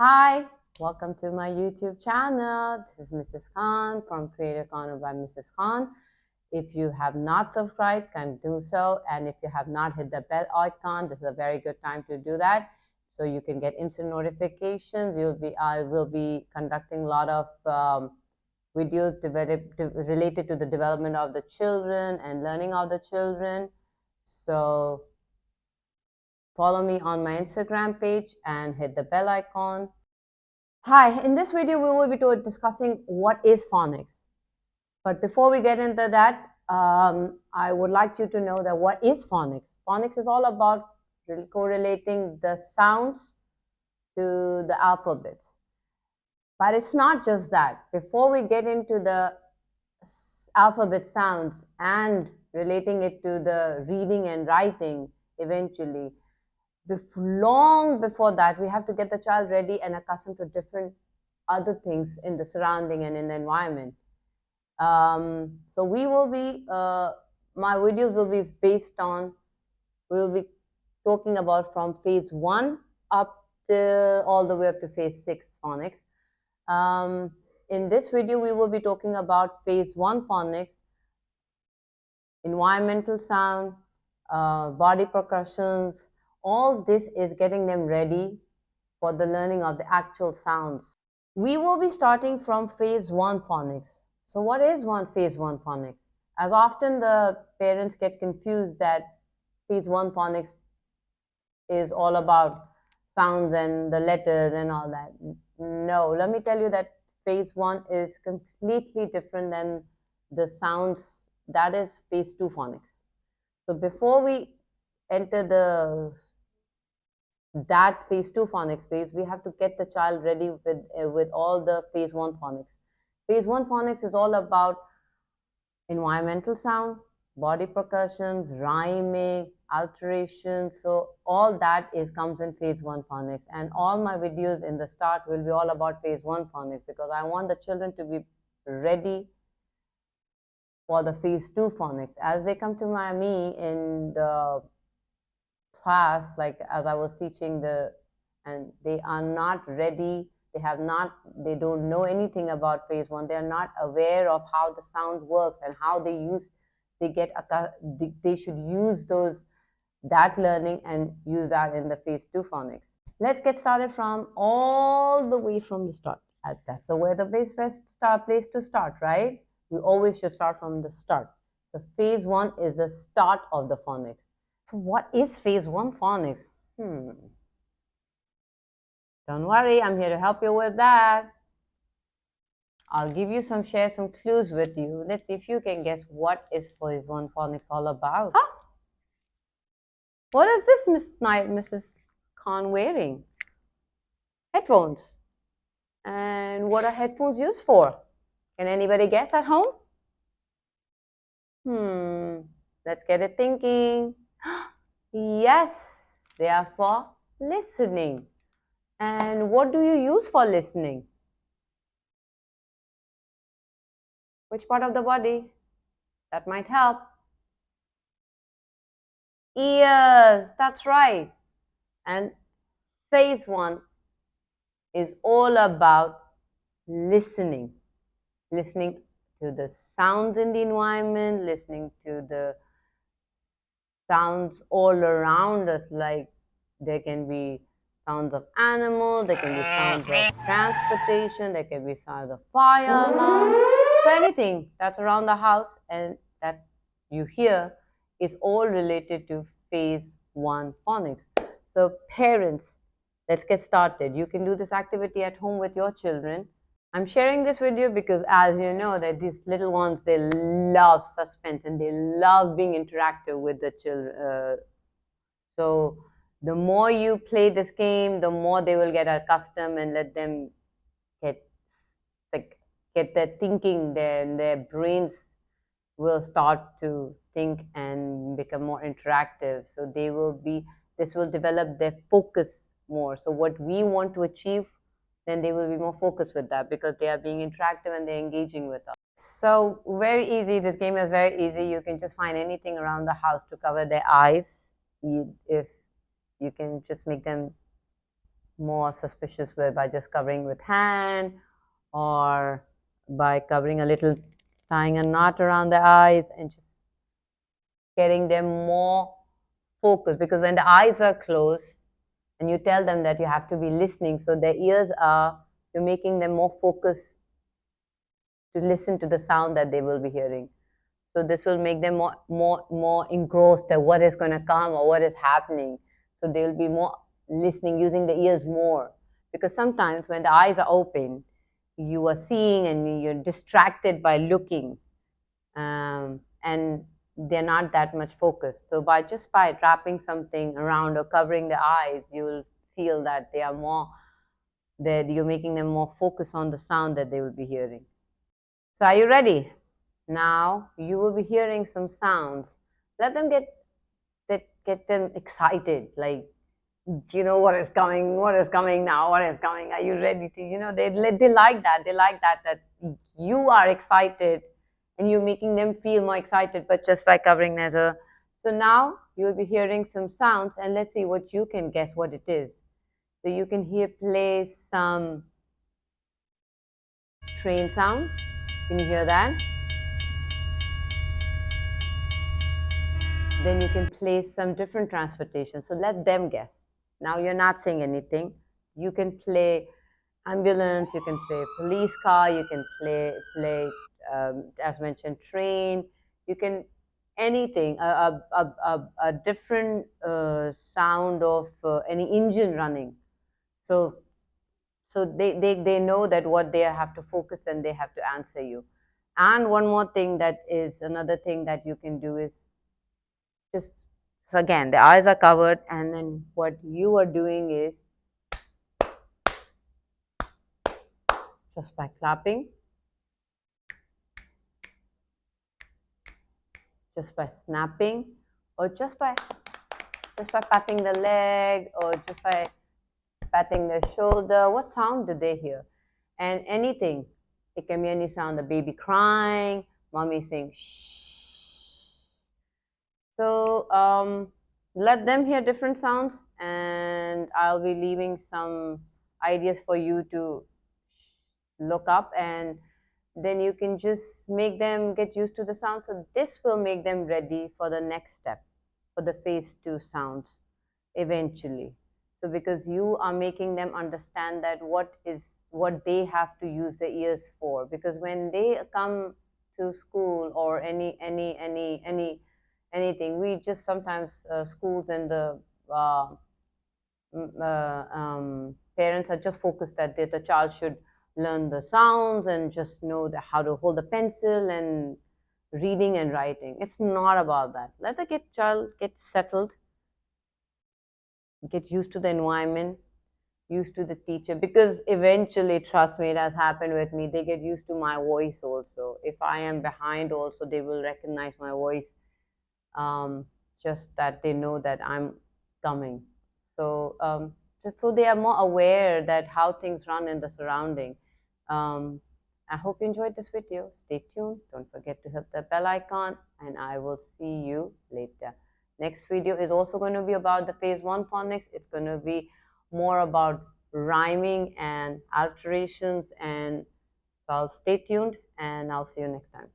Hi, welcome to my YouTube channel. This is Mrs. Khan from Creative Corner by Mrs. Khan. If you have not subscribed, can do so. And if you have not hit the bell icon, this is a very good time to do that. So you can get instant notifications. I will be conducting a lot of videos related to the development of the children and learning of the children. So follow me on my Instagram page and hit the bell icon. Hi, in this video we will be discussing what is phonics. But before we get into that, I would like you to know that what is phonics? Phonics is all about correlating the sounds to the alphabets. But it's not just that. Before we get into the alphabet sounds and relating it to the reading and writing eventually, long before that, we have to get the child ready and accustomed to different other things in the surrounding and in the environment. So we will be, my videos will be based on, we will be talking about from phase 1 up to all the way up to phase 6 phonics. In this video, we will be talking about phase 1 phonics, environmental sound, body percussions. All this is getting them ready for the learning of the actual sounds. We will be starting from phase 1 phonics. So what is phase 1 phonics? As often the parents get confused that phase 1 phonics is all about sounds and the letters and all that. No, let me tell you that phase 1 is completely different than the sounds. That is phase 2 phonics. So before we enter that phase 2 phonics phase, we have to get the child ready with all the phase 1 phonics. Phase 1 phonics is all about environmental sound, body percussions, rhyming, alterations. So all that comes in phase 1 phonics, and all my videos in the start will be all about phase 1 phonics because I want the children to be ready for the phase 2 phonics. As they come to me in the class, like as I was teaching and they are not ready, they don't know anything about phase 1. They are not aware of how the sound works and how they should use that learning and use that in the phase 2 phonics. Let's get started from all the way from the start. That's the way the place to start, right? We always should start from the start. So phase 1 is the start of the phonics. So what is phase 1 phonics? Don't worry, I'm here to help you with that. I'll share some clues with you. Let's see if you can guess what is phase 1 phonics all about. Huh? What is this Mrs. Khan wearing? Headphones. And what are headphones used for? Can anybody guess at home? Let's get it thinking. Yes, they are for listening. And what do you use for listening? Which part of the body? That might help. Ears, that's right. And phase 1 is all about listening. Listening to the sounds in the environment, listening to the sounds all around us, like there can be sounds of animals, there can be sounds of transportation, there can be sounds of fire alarm. So anything that's around the house and that you hear is all related to phase 1 phonics. So parents, let's get started. You can do this activity at home with your children. I'm sharing this with you because, as you know, that these little ones, they love suspense and they love being interactive with the children. So the more you play this game, the more they will get accustomed and let them get their thinking, their brains will start to think and become more interactive. So this will develop their focus more. So what we want to achieve, then they will be more focused with that because they are being interactive and they're engaging with us. So very easy. This game is very easy. You can just find anything around the house to cover their eyes. If you can just make them more suspicious way by just covering with hand, or by covering a little, tying a knot around the eyes and just getting them more focused. Because when the eyes are closed and you tell them that you have to be listening, so their ears are, you're making them more focused to listen to the sound that they will be hearing. So this will make them more engrossed at what is going to come or what is happening. So they will be more listening, using the ears more. Because sometimes when the eyes are open, you are seeing and you're distracted by looking, and they're not that much focused. So by wrapping something around or covering the eyes, you will feel that they are more, that you're making them more focused on the sound that they will be hearing. So are you ready? Now you will be hearing some sounds. Let them get them excited. Like, do you know what is coming? What is coming now? What is coming? Are you ready to? They like that. They like that you are excited, and you're making them feel more excited. But just by covering their ear. So now you will be hearing some sounds, and let's see what you can guess what it is. So you can play some train sound. Can you hear that? Then you can place some different transportation. So let them guess. Now you're not saying anything. You can play ambulance, you can play police car, you can play as mentioned, train. You can anything, a different sound of any engine running. So they know that what they have to focus and they have to answer you. And one more thing, that is another thing that you can do, is just, so again the eyes are covered, and then what you are doing is just by clapping, just by snapping, or just by patting the leg, or just by patting the shoulder. What sound do they hear? And anything, it can be any sound, the baby crying, mommy saying shh. So let them hear different sounds, and I'll be leaving some ideas for you to look up, and then you can just make them get used to the sound. So this will make them ready for the next step, for the phase 2 sounds eventually. So because you are making them understand that what they have to use their ears for, because when they come to school or anything, we just sometimes schools and the uh, parents are just focused that the child should learn the sounds and just know how to hold the pencil and reading and writing. It's not about that. Let the child get settled, get used to the environment, used to the teacher, because eventually, trust me, it has happened with me, they get used to my voice also. If I am behind also, they will recognize my voice, just that they know that I'm coming. So just so they are more aware that how things run in the surrounding. um, I hope you enjoyed this video. Stay tuned, don't forget to hit the bell icon, and I will see you later. Next video is also going to be about the phase 1 phonics. It's going to be more about rhyming and alterations, and so I'll stay tuned, and I'll see you next time.